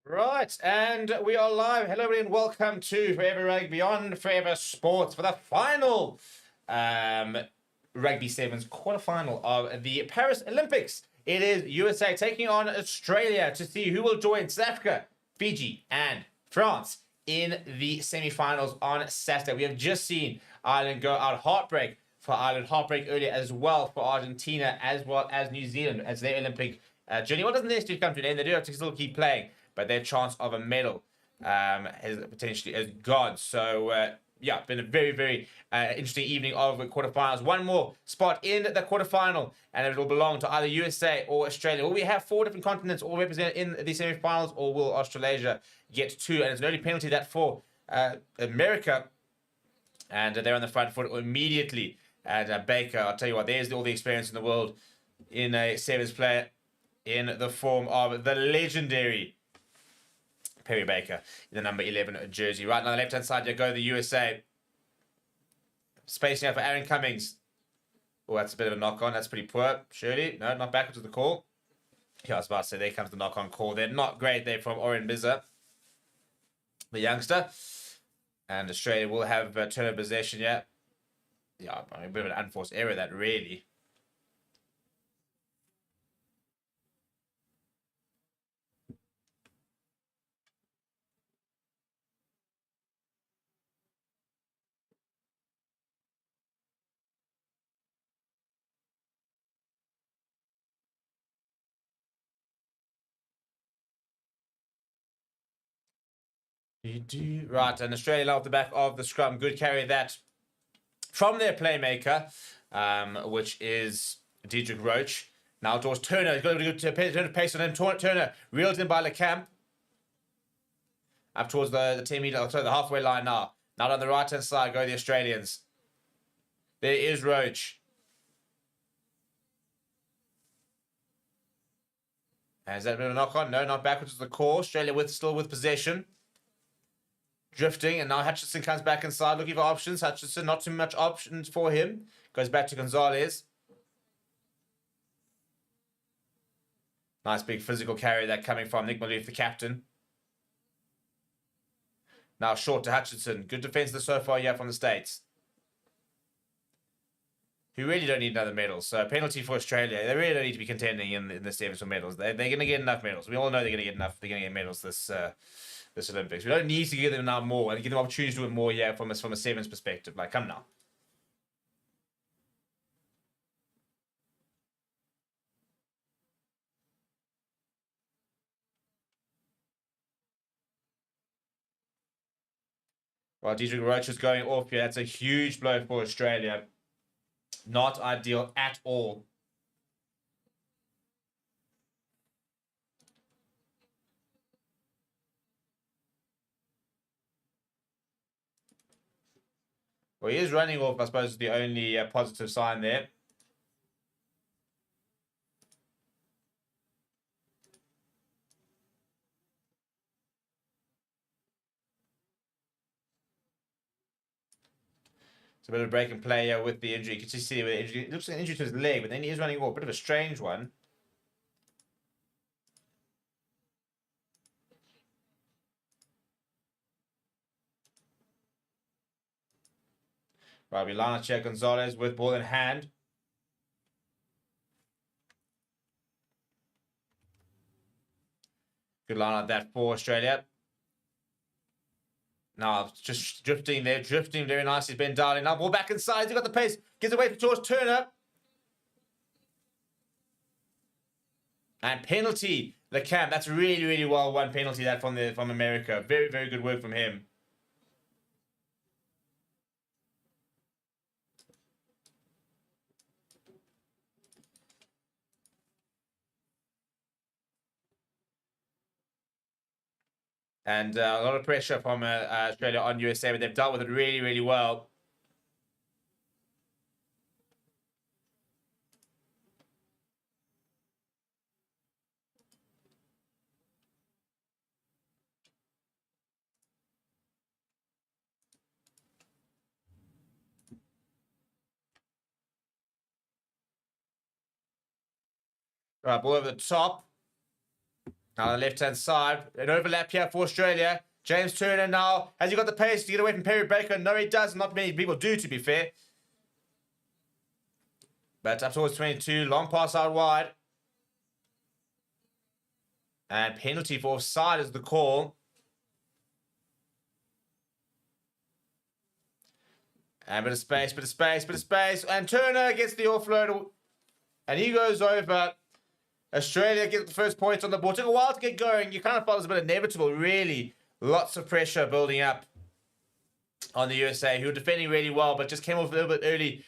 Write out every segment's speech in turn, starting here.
Right, and we are live. Hello, everybody, and welcome to Forever Rugby Beyond Forever Sports for the final Rugby Sevens quarterfinal of the Paris Olympics. It is USA taking on Australia to see who will join South Africa, Fiji, and France in the semi-finals on Saturday. We have just seen Ireland go out heartbreak for Ireland, heartbreak earlier as well for Argentina, as well as New Zealand as their Olympic journey. What doesn't necessarily come to an end? They do have to still keep playing, but their chance of a medal has potentially gone. So, yeah, been a very, very interesting evening of the quarterfinals. One more spot in the quarterfinal, and it will belong to either USA or Australia. Will we have four different continents all represented in the semi-finals, or will Australasia get two? And it's an early penalty that for America, and they're on the front foot immediately. And Baker, I'll tell you what, there's all the experience in the world in a sevens player in the form of the legendary Perry Baker in the number 11 jersey. Right on the left-hand side, you go the USA. Spacing out for Aaron Cummings. Oh, that's a bit of a knock-on. That's pretty poor. Surely. No, not backwards to the call. Yeah, I was about to say, there comes the knock-on call. They're not great there from Oren Bizza, the youngster. And Australia will have turn of possession, yeah. Yeah, I mean, a bit of an unforced error, that really. Right, and Australia off the back of the scrum. Good carry that from their playmaker, which is Diedrich Roach. Now towards Turner. He's got a good pace on him. Turner reeled in by LeCamp. Up towards the 10 meter, sorry, the halfway line now. Now on the right hand side go the Australians. There is Roach. And is that a bit of a knock on? No, not backwards to the core. Australia still with possession. Drifting, and now Hutchinson comes back inside looking for options. Hutchinson, not too much options for him. Goes back to Gonzalez. Nice big physical carry that coming from Nick Malouf, the captain. Now short to Hutchinson. Good defense so far here from the States, who really don't need another medal. So penalty for Australia. They really don't need to be contending in the sevens for medals. They're going to get enough medals. We all know they're going to get enough. They're going to get medals this Olympics. We don't need to give them now more and give them opportunities to do it more. Yeah, from a sevens perspective. Like, come now. Well, Diedrich Roach is going off here. That's a huge blow for Australia. Not ideal at all. Well, he is running off, I suppose, is the only positive sign there. It's a bit of a break and play here with the injury. You can see with the injury. It looks like an injury to his leg, but then he is running off. A bit of a strange one. Right, we line check Gonzalez with ball in hand. Good line like that for Australia. Now, just drifting there, drifting very nicely. Ben Darling. Now, ball back inside. He's got the pace. Gives away to George Turner. And penalty, the camp. That's really, really well won penalty that from America. Very, very good work from him. And a lot of pressure from Australia on USA, but they've dealt with it really, really well. Right, ball over the top. Now on the left-hand side, an overlap here for Australia. James Turner now, has he got the pace to get away from Perry Baker? No, he does. Not many people do, to be fair. But up towards 22, long pass out wide. And penalty for offside is the call. And bit of space, bit of space, bit of space. And Turner gets the offload. And he goes over. Australia gets the first point on the board. Took a while to get going. You kind of thought it was a bit inevitable, really. Lots of pressure building up on the USA, who were defending really well, but just came off a little bit early.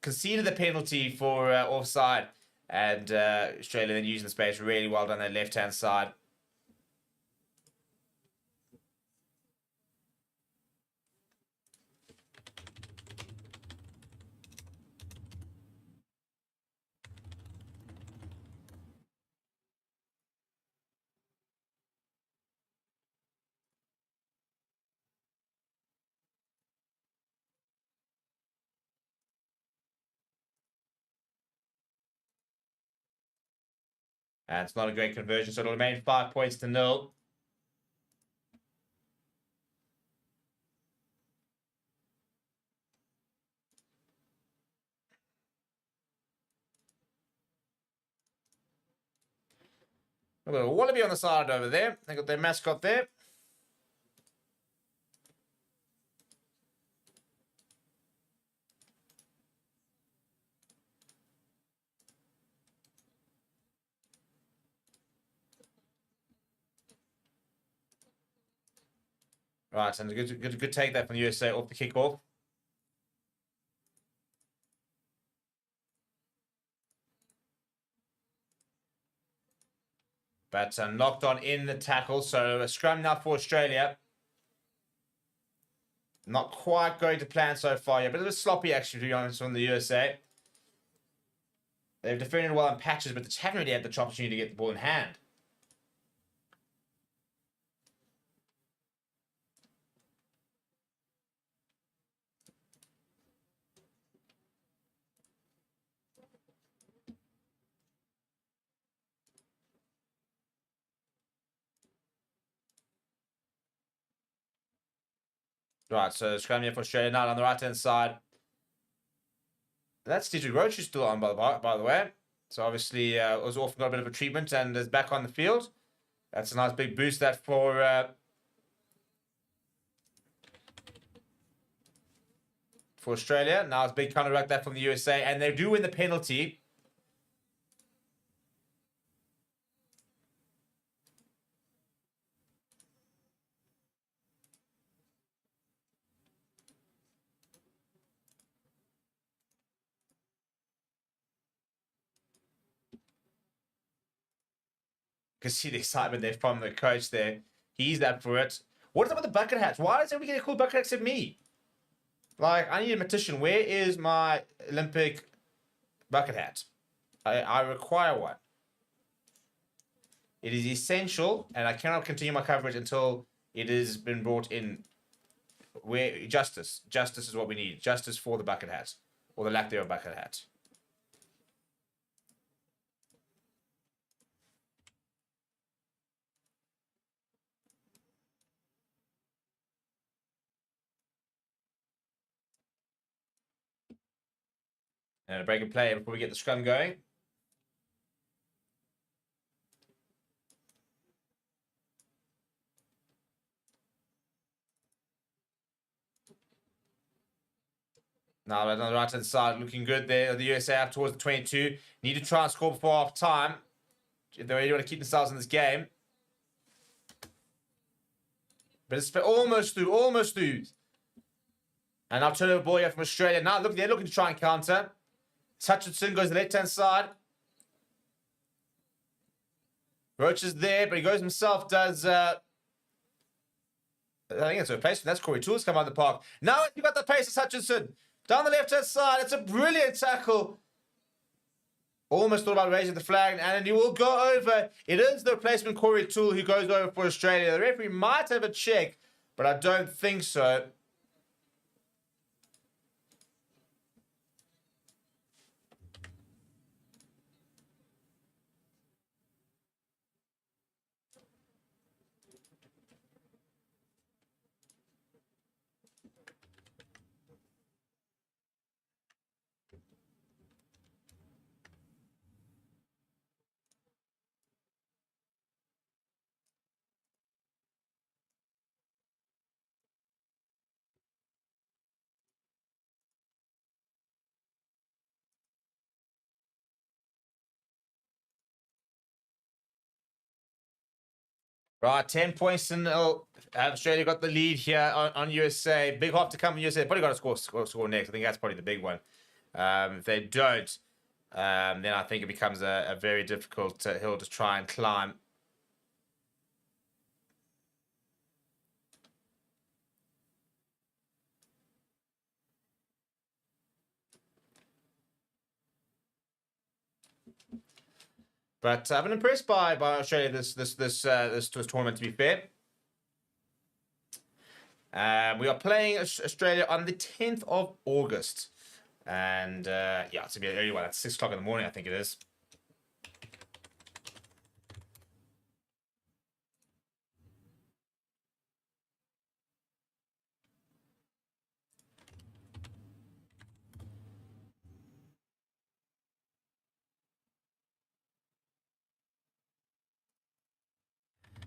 Conceded the penalty for offside. And Australia then using the space really well down their left-hand side. And it's not a great conversion, so it'll remain 5 points to 0. We've got a Wallaby on the side over there. They got their mascot there. Right, and a good take that from the USA off the kickoff. But knocked on in the tackle, so a scrum now for Australia. Not quite going to plan so far yet, but a bit sloppy actually, to be honest, from the USA. They've defended well in patches, but they haven't really had the opportunity to get the ball in hand. Right, so scrum here for Australia now on the right-hand side. That's Dietrich Roach who's still on, by the way. So obviously, was off, got a bit of a treatment and is back on the field. That's a nice big boost that for Australia. Now it's a big counter like that from the USA, and they do win the penalty. Can see the excitement there from the coach there. He's up for it. What is up with the bucket hats? Why does everybody get a cool bucket hat except me? Like, I need a magician. Where is my Olympic bucket hat? I require one. It is essential, and I cannot continue my coverage until it has been brought in. Where justice is what we need. Justice for the bucket hat, or the lack thereof bucket hat. And a break and play before we get the scrum going. Now on the right-hand side, looking good there. The USA up towards the 22. Need to try and score before half time if they really want to keep themselves in this game. But it's almost through. And now turnover ball here from Australia. Now look, they're looking to try and counter. Hutchinson goes to the left-hand side. Roach is there, but he goes himself, does... I think it's a replacement. That's Corey Tools come out of the park. Now you've got the pace of Hutchinson. Down the left-hand side. It's a brilliant tackle. Almost thought about raising the flag, and he will go over. It is the replacement Corey Toole who goes over for Australia. The referee might have a check, but I don't think so. Right, 10 points in Australia got the lead here on USA. Big hop to come from USA. Probably got to score next. I think that's probably the big one. If they don't, then I think it becomes a very difficult hill to try and climb. But I've been impressed by Australia this tournament. To be fair, we are playing Australia on the 10th of August, and yeah, it's gonna be an early one. At 6 o'clock in the morning, I think it is.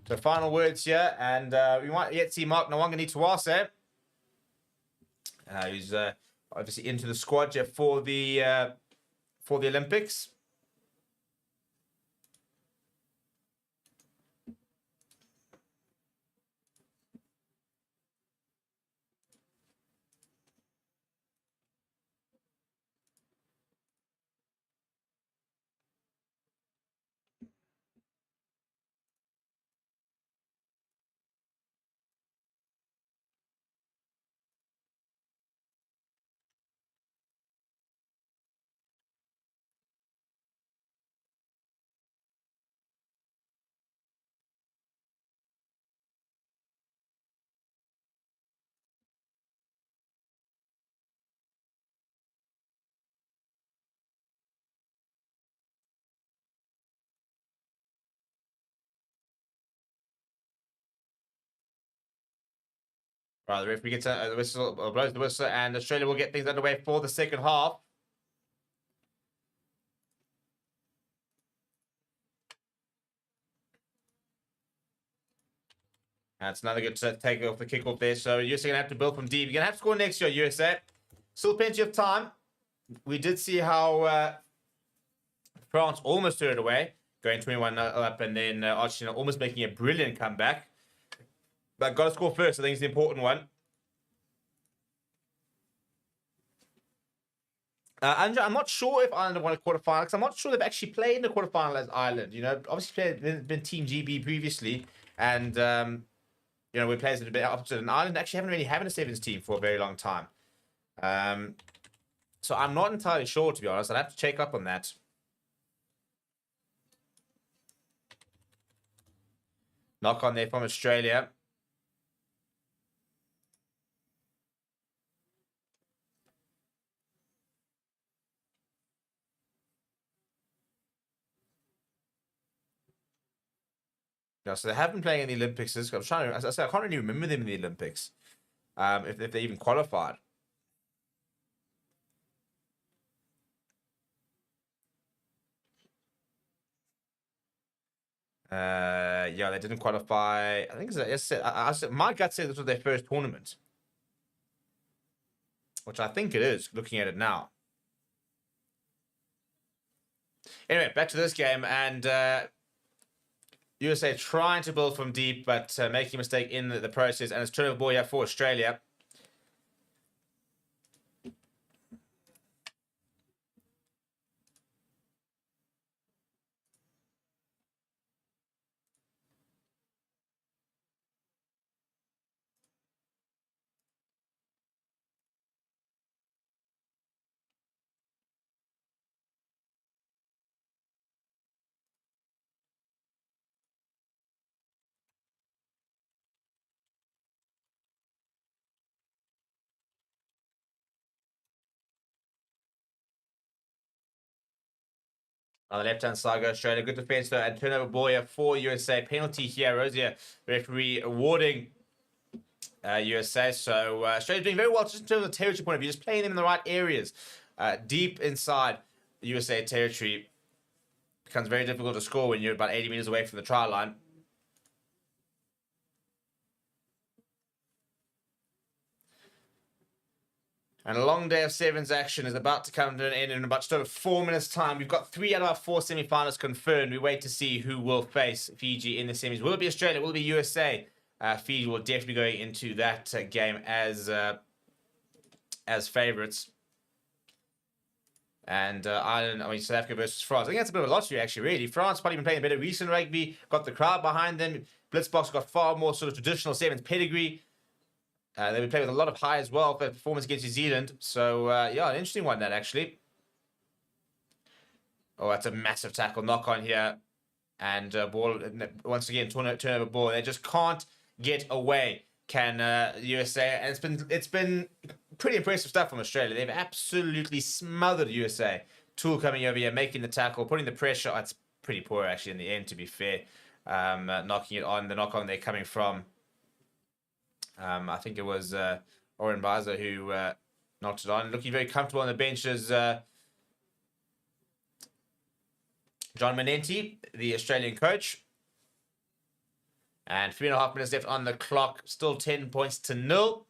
So final words here, and we might yet see Mark Nawangani-Tuase, who's obviously into the squad here for the Olympics. Right, the referee gets the whistle, blows the whistle, and Australia will get things underway for the second half. That's another good take off the kickoff there. So USA going to have to build from deep. You're going to have to score next year, USA. Still plenty of time. We did see how France almost threw it away, going 21 up, and then Argentina almost making a brilliant comeback. But got to score first. I think it's the important one. Andrew, I'm not sure if Ireland have won a quarterfinal because I'm not sure they've actually played in the quarterfinal as Ireland. You know, obviously they've been Team GB previously, and you know, we played a bit opposite. And Ireland actually haven't really had a sevens team for a very long time. So I'm not entirely sure, to be honest. I'd have to check up on that. Knock on there from Australia. Yeah, so they have been playing in the Olympics. I'm trying to, as I said, I can't really remember them in the Olympics. If they even qualified. Yeah, they didn't qualify. I think my gut said this was their first tournament, which I think it is. Looking at it now. Anyway, back to this game, and USA trying to build from deep, but making a mistake in the process, and it's turnover ball here for Australia. On the left-hand side, go Australia. Good defense, though, and turnover ball here for USA. Penalty here, Rosier. Referee awarding USA. So Australia doing very well just in terms of the territory point of view, just playing them in the right areas. Deep inside USA territory becomes very difficult to score when you're about 80 meters away from the try line. And a long day of sevens action is about to come to an end in about just over 4 minutes' time. We've got 3 out of our 4 semi-finals confirmed. We wait to see who will face Fiji in the semis. Will it be Australia? Will it be USA? Fiji will definitely go into that game as favourites. And Ireland, South Africa versus France. I think that's a bit of a lottery, actually, really. France probably been playing a bit of recent rugby, got the crowd behind them. Blitzbox got far more sort of traditional sevens pedigree. They've been playing with a lot of high as well for performance against New Zealand. So, yeah, an interesting one, that, actually. Oh, that's a massive tackle knock on here. And ball, once again, turnover ball. They just can't get away, can USA. And it's been pretty impressive stuff from Australia. They've absolutely smothered USA. Tool coming over here, making the tackle, putting the pressure. It's pretty poor, actually, in the end, to be fair. Knocking it on. The knock on they're coming from. I think it was Oren Baza who knocked it on. Looking very comfortable on the bench is John Manenti, the Australian coach. And 3.5 minutes left on the clock. Still 10 points to 0.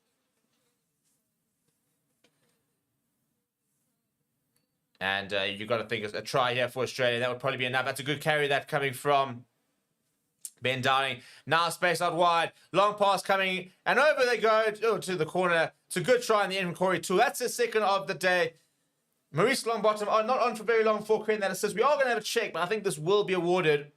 And you've got to think a try here for Australia. That would probably be enough. That's a good carry, that coming from Ben Downing. Now space out wide. Long pass coming. And over they go to the corner. It's a good try in the end from Corey Toole. That's the second of the day. Maurice Longbottom are not on for very long for creating that assist. We are going to have a check, but I think this will be awarded.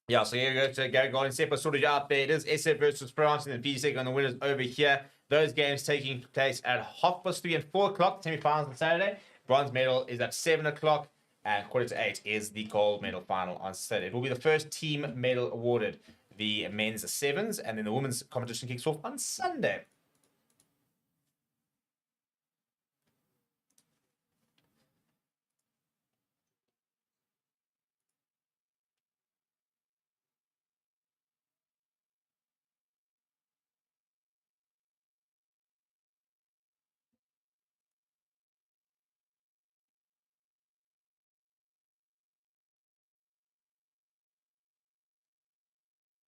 Yeah, so here we go to Gary Golden Sepa sort of out there. It is SF versus France and then Fiji on the winners over here. Those games taking place at 3:30 and 4 o'clock. Semi-finals on Saturday. Bronze medal is at 7 o'clock. And 7:45 is the gold medal final on Saturday. It will be the first team medal awarded. The men's sevens, and then the women's competition kicks off on Sunday.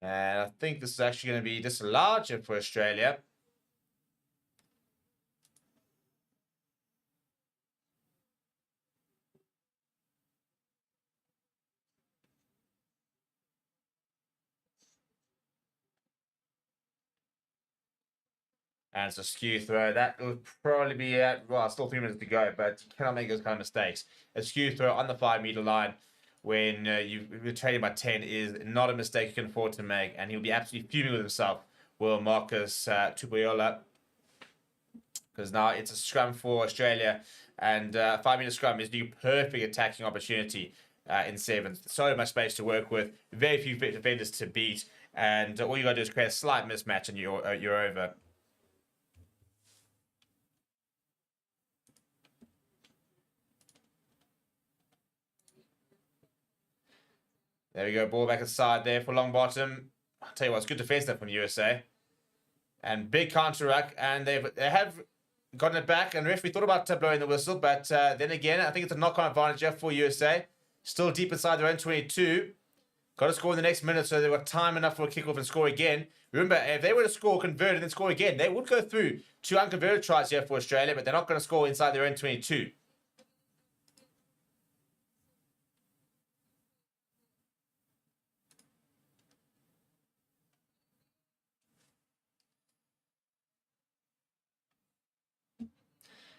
And I think this is actually going to be just larger for Australia. And it's a skew throw. That will probably be at, well, still 3 minutes to go, but you cannot make those kind of mistakes. A skew throw on the 5-meter line when you're trading by 10 is not a mistake you can afford to make, and he'll be absolutely fuming with himself, will Marcus Tupuola, because now it's a scrum for Australia, and 5-meter scrum is the perfect attacking opportunity in sevens. So much space to work with, very few defenders to beat, and all you got to do is create a slight mismatch and you're over. There we go, ball back aside there for Longbottom. I'll tell you what, it's good defense there from USA. And big counter ruck, and they have gotten it back, and the referee thought about blowing the whistle, but then again, I think it's a knock-on advantage here for USA. Still deep inside their own 22. Got to score in the next minute, so they've got time enough for a kickoff and score again. Remember, if they were to score, convert, and then score again, they would go through 2 unconverted tries here for Australia, but they're not going to score inside their own 22.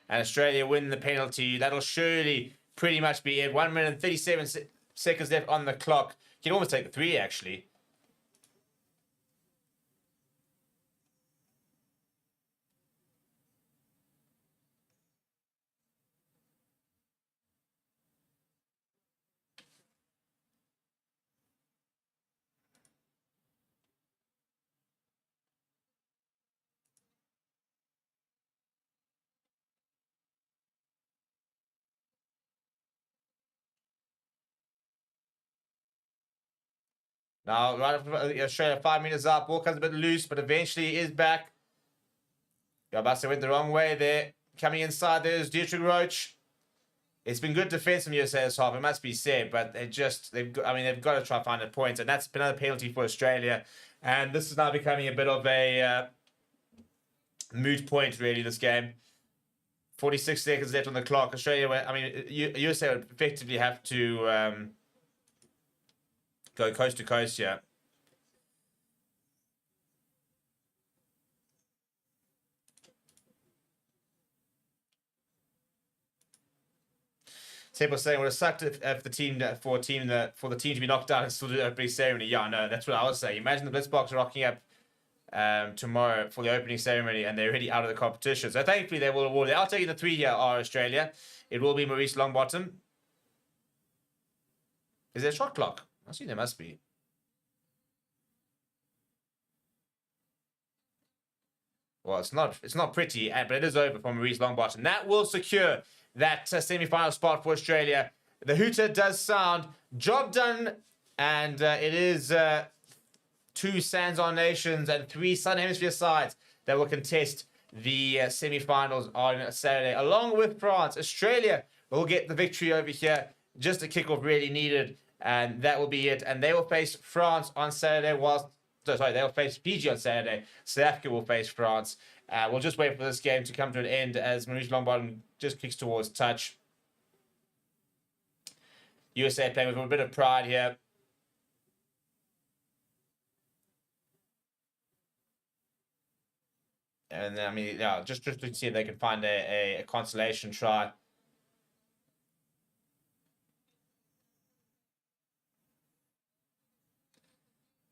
And Australia win the penalty. That'll surely pretty much be it. 1 minute and 37 seconds left on the clock. You can almost take the 3, actually. Now, right after Australia 5 meters up, ball comes a bit loose, but eventually is back. Yabasa went the wrong way there. Coming inside, there's Dietrich Roach. It's been good defense from USA this half, it must be said, but they've got to try to find a point, and that's been another penalty for Australia. And this is now becoming a bit of a moot point, really, this game. 46 seconds left on the clock. Australia, USA would effectively have to go coast to coast here. People saying, would have sucked if the team for the team to be knocked out and still do the opening ceremony. Yeah, no, that's what I was saying. Imagine the Blitzboks rocking up tomorrow for the opening ceremony and they're already out of the competition. So thankfully they will award it. I'll tell you the 3 here are Australia. It will be Maurice Longbottom. Is there a shot clock? I see there must be. Well, it's not pretty, but it is over for Maurice Longbottom. That will secure that semi-final spot for Australia. The hooter does sound. Job done. And it is 2 Sands-on nations and 3 Southern Hemisphere sides that will contest the semi-finals on Saturday. Along with France, Australia will get the victory over here. Just a kickoff really needed. And that will be it. And they will face France on Saturday they will face Fiji on Saturday. South Africa will face France. We'll just wait for this game to come to an end as Maurice Longbottom just kicks towards touch. USA playing with a bit of pride here. And just to see if they can find a consolation try.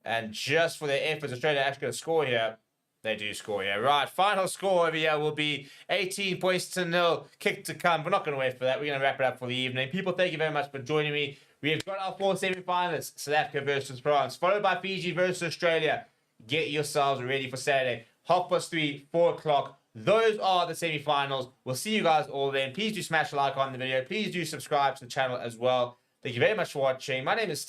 And just for their efforts, Australia actually going to score here. They do score here. Right, final score over here will be 18 points to 0. Kick to come. We're not going to wait for that. We're going to wrap it up for the evening. People, thank you very much for joining me. We have got our 4 semi-finalists. South Africa versus France, followed by Fiji versus Australia. Get yourselves ready for Saturday. 3:30, 4 o'clock. Those are the semi-finals. We'll see you guys all then. Please do smash a like on the video. Please do subscribe to the channel as well. Thank you very much for watching. My name is Steve.